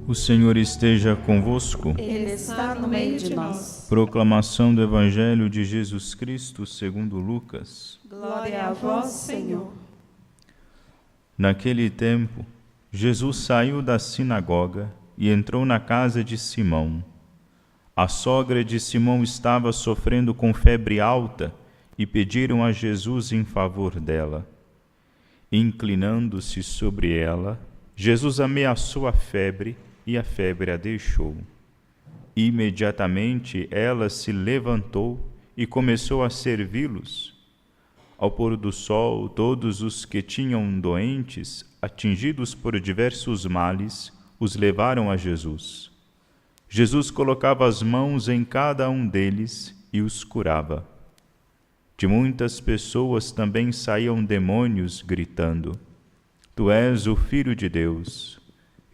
O Senhor esteja convosco. Ele está no meio de nós. Proclamação do Evangelho de Jesus Cristo segundo Lucas. Glória a vós, Senhor. Naquele tempo, Jesus saiu da sinagoga e entrou na casa de Simão. A sogra de Simão estava sofrendo com febre alta e pediram a Jesus em favor dela. Inclinando-se sobre ela, Jesus ameaçou a febre e a febre a deixou. Imediatamente ela se levantou e começou a servi-los. Ao pôr do sol, todos os que tinham doentes, atingidos por diversos males, os levaram a Jesus. Jesus colocava as mãos em cada um deles e os curava. De muitas pessoas também saíam demônios, gritando: Tu és o Filho de Deus.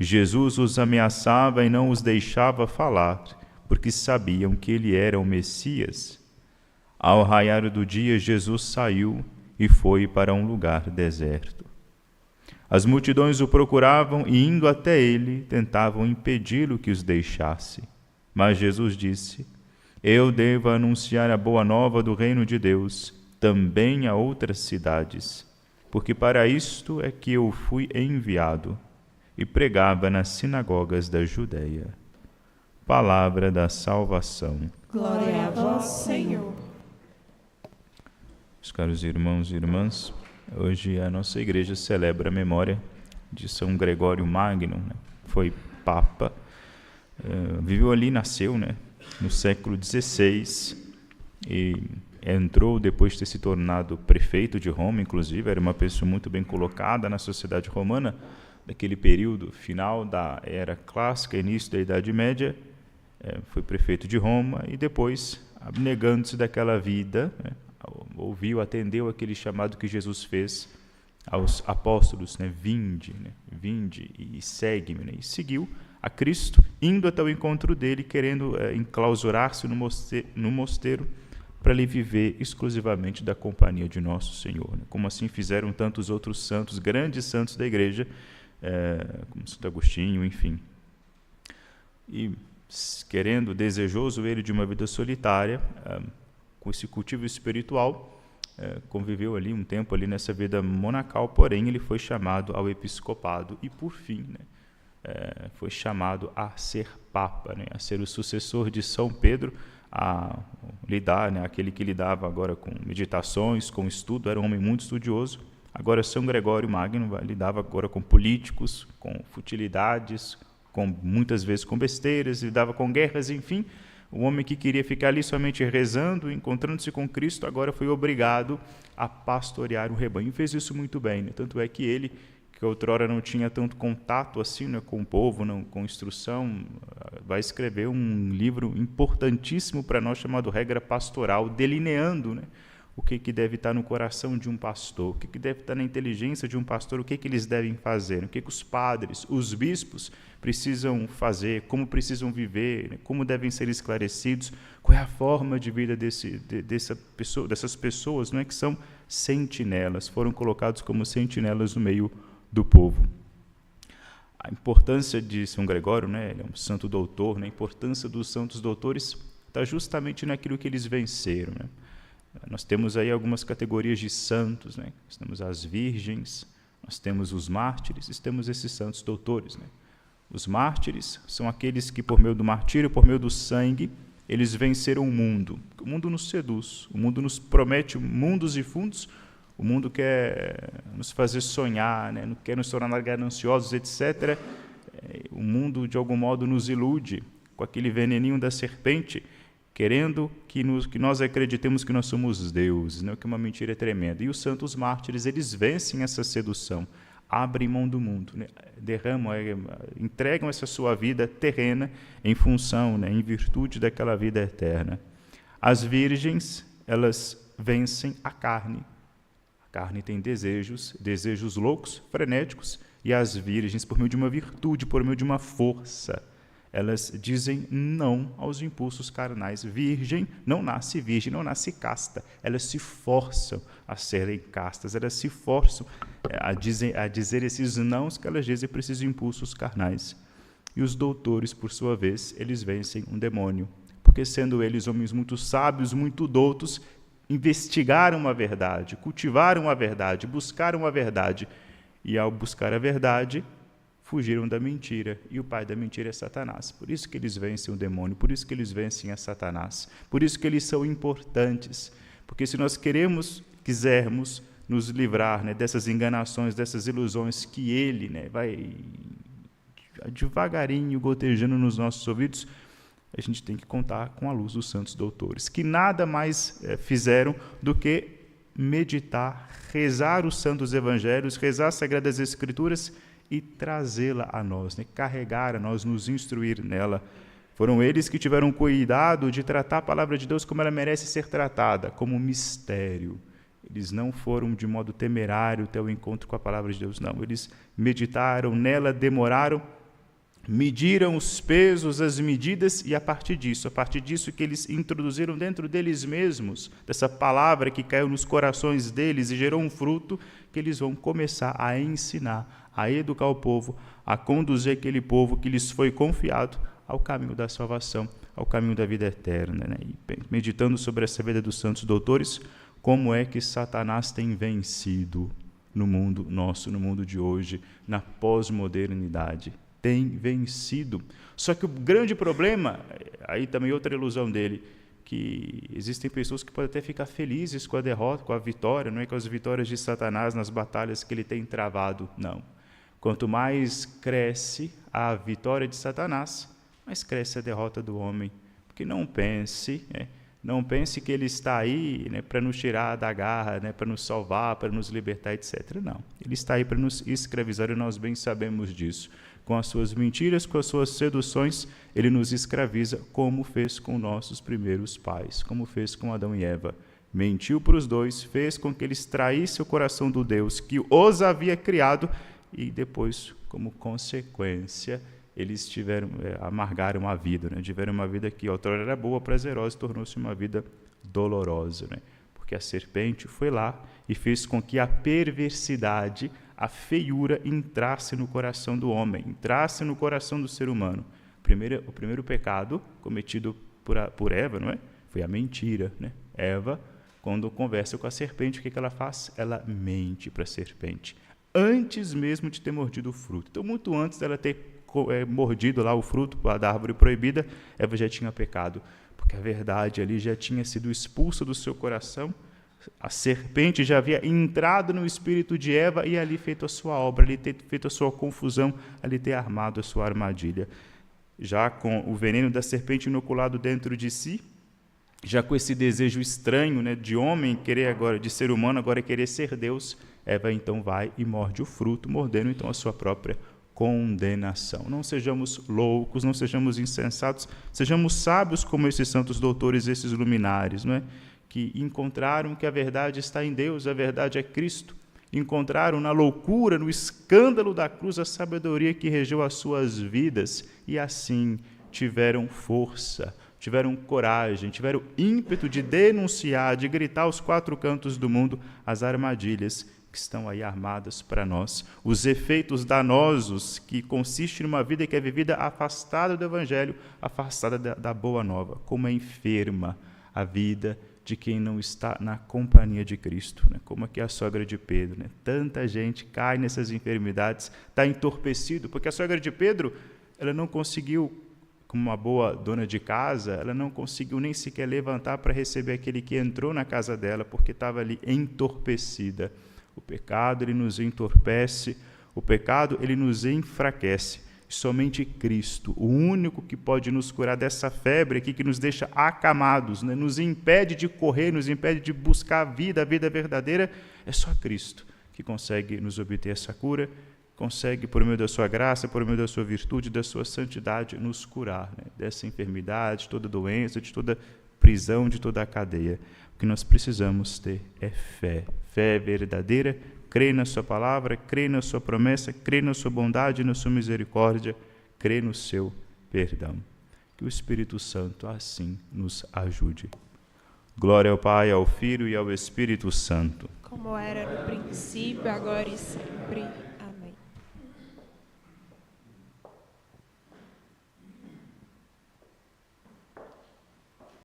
Jesus os ameaçava e não os deixava falar, porque sabiam que ele era o Messias. Ao raiar do dia, Jesus saiu e foi para um lugar deserto. As multidões o procuravam e, indo até ele, tentavam impedi-lo que os deixasse. Mas Jesus disse: Eu devo anunciar a boa nova do reino de Deus também a outras cidades, porque para isto é que eu fui enviado. E pregava nas sinagogas da Judeia. Palavra da salvação. Glória a vós, Senhor. Meus caros irmãos e irmãs, hoje a nossa igreja celebra a memória de São Gregório Magno, né? Foi Papa, viveu ali, nasceu, né? No século XVI e entrou depois de ter se tornado prefeito de Roma, inclusive, era uma pessoa muito bem colocada na sociedade romana, daquele período final da Era Clássica, início da Idade Média, foi prefeito de Roma e depois, abnegando-se daquela vida, ouviu, atendeu aquele chamado que Jesus fez aos apóstolos, vinde e segue-me, e seguiu a Cristo, indo até o encontro dele, querendo enclausurar-se no mosteiro para lhe viver exclusivamente da companhia de Nosso Senhor, como assim fizeram tantos outros santos, grandes santos da igreja, como Santo Agostinho, enfim. E querendo, desejoso ele de uma vida solitária, com esse cultivo espiritual, conviveu ali um tempo ali nessa vida monacal, porém ele foi chamado ao episcopado e por fim, foi chamado a ser Papa, a ser o sucessor de São Pedro, a lidar, aquele que lidava agora com meditações, com estudo, era um homem muito estudioso. Agora São Gregório Magno lidava agora com políticos, com futilidades, com muitas vezes com besteiras, lidava com guerras, enfim. O homem que queria ficar ali somente rezando, encontrando-se com Cristo, agora foi obrigado a pastorear o rebanho. E fez isso muito bem, Tanto é que ele, que outrora não tinha tanto contato assim, com o povo, não, com instrução, vai escrever um livro importantíssimo para nós chamado Regra Pastoral, delineando, o que deve estar no coração de um pastor, o que deve estar na inteligência de um pastor, o que eles devem fazer, o que os padres, os bispos precisam fazer, como precisam viver, como devem ser esclarecidos, qual é a forma de vida dessas pessoas, que são sentinelas, foram colocados como sentinelas no meio do povo. A importância de São Gregório, ele é um santo doutor, a importância dos santos doutores está justamente naquilo que eles venceram, Nós temos aí algumas categorias de santos, Nós temos as virgens, nós temos os mártires e temos esses santos doutores, Os mártires são aqueles que, por meio do martírio, por meio do sangue, eles venceram o mundo. O mundo nos seduz, o mundo nos promete mundos e fundos, o mundo quer nos fazer sonhar, quer nos tornar gananciosos, etc. O mundo, de algum modo, nos ilude com aquele veneninho da serpente, querendo que nós acreditemos que nós somos deuses, que é uma mentira tremenda. E os santos mártires, eles vencem essa sedução, abrem mão do mundo, derramam, entregam essa sua vida terrena em função, em virtude daquela vida eterna. As virgens, elas vencem a carne. A carne tem desejos loucos, frenéticos, e as virgens, por meio de uma virtude, por meio de uma força, elas dizem não aos impulsos carnais. Virgem não nasce casta. Elas se forçam a serem castas, elas se forçam a dizer esses nãos que elas dizem para esses impulsos carnais. E os doutores, por sua vez, eles vencem um demônio, porque sendo eles homens muito sábios, muito doutos, investigaram a verdade, cultivaram a verdade, buscaram a verdade, e ao buscar a verdade, fugiram da mentira, e o pai da mentira é Satanás. Por isso que eles vencem o demônio, por isso que eles vencem a Satanás, por isso que eles são importantes, porque se nós quisermos nos livrar, né, dessas enganações, dessas ilusões que ele, né, vai devagarinho gotejando nos nossos ouvidos, a gente tem que contar com a luz dos santos doutores, que nada mais fizeram do que meditar, rezar os santos evangelhos, rezar as sagradas escrituras e trazê-la a nós, né? Carregar a nós, nos instruir nela. Foram eles que tiveram cuidado de tratar a palavra de Deus como ela merece ser tratada, como um mistério. Eles não foram de modo temerário até o encontro com a palavra de Deus, não. Eles meditaram nela, demoraram, mediram os pesos, as medidas, e a partir disso que eles introduziram dentro deles mesmos, dessa palavra que caiu nos corações deles e gerou um fruto, que eles vão começar a ensinar, a educar o povo, a conduzir aquele povo que lhes foi confiado ao caminho da salvação, ao caminho da vida eterna. Né? E meditando sobre essa vida dos santos doutores, como é que Satanás tem vencido no mundo nosso, no mundo de hoje, na pós-modernidade. Tem vencido. Só que o grande problema, aí também outra ilusão dele, que existem pessoas que podem até ficar felizes com a derrota, com a vitória, não é, com as vitórias de Satanás nas batalhas que ele tem travado, não. Quanto mais cresce a vitória de Satanás, mais cresce a derrota do homem. Porque não pense que ele está aí, né, para nos tirar da garra, né, para nos salvar, para nos libertar, etc. Não. Ele está aí para nos escravizar e nós bem sabemos disso. Com as suas mentiras, com as suas seduções, ele nos escraviza, como fez com nossos primeiros pais, como fez com Adão e Eva. Mentiu para os dois, fez com que eles traíssem o coração do Deus que os havia criado e depois, como consequência, eles amargaram a vida, né? Tiveram uma vida que outrora era boa, prazerosa, e tornou-se uma vida dolorosa, né? Porque a serpente foi lá e fez com que a perversidade, a feiura entrasse no coração do homem, entrasse no coração do ser humano. O primeiro pecado cometido por Eva, não é? Foi a mentira, né? Eva, quando conversa com a serpente, o que ela faz? Ela mente para a serpente, antes mesmo de ter mordido o fruto. Então, muito antes dela ter mordido lá o fruto da árvore proibida, Eva já tinha pecado, porque a verdade ali já tinha sido expulsa do seu coração. A serpente já havia entrado no espírito de Eva e ali feito a sua obra, ali ter feito a sua confusão, ali ter armado a sua armadilha. Já com o veneno da serpente inoculado dentro de si, já com esse desejo estranho, né, de homem querer agora, de ser humano agora querer ser Deus, Eva então vai e morde o fruto, mordendo então a sua própria condenação. Não sejamos loucos, não sejamos insensatos, sejamos sábios como esses santos doutores, esses luminares, não é? Que encontraram que a verdade está em Deus, a verdade é Cristo. Encontraram na loucura, no escândalo da cruz, a sabedoria que regeu as suas vidas e assim tiveram força, tiveram coragem, tiveram ímpeto de denunciar, de gritar aos quatro cantos do mundo as armadilhas que estão aí armadas para nós, os efeitos danosos que consistem numa vida que é vivida afastada do Evangelho, afastada da Boa Nova, como é enferma a vida de quem não está na companhia de Cristo, né? Como aqui a sogra de Pedro, né? Tanta gente cai nessas enfermidades, está entorpecido, porque a sogra de Pedro, ela não conseguiu, como uma boa dona de casa, ela não conseguiu nem sequer levantar para receber aquele que entrou na casa dela, porque estava ali entorpecida. O pecado, ele nos entorpece, o pecado, ele nos enfraquece. Somente Cristo, o único que pode nos curar dessa febre aqui, que nos deixa acamados, né? Nos impede de correr, nos impede de buscar a vida verdadeira, é só Cristo que consegue nos obter essa cura, consegue, por meio da sua graça, por meio da sua virtude, da sua santidade, nos curar, né? Dessa enfermidade, de toda doença, de toda prisão, de toda a cadeia. O que nós precisamos ter é fé, fé verdadeira, crer na sua palavra, crer na sua promessa, crer na sua bondade, na sua misericórdia, crer no seu perdão. Que o Espírito Santo assim nos ajude. Glória ao Pai, ao Filho e ao Espírito Santo. Como era no princípio, agora e sempre.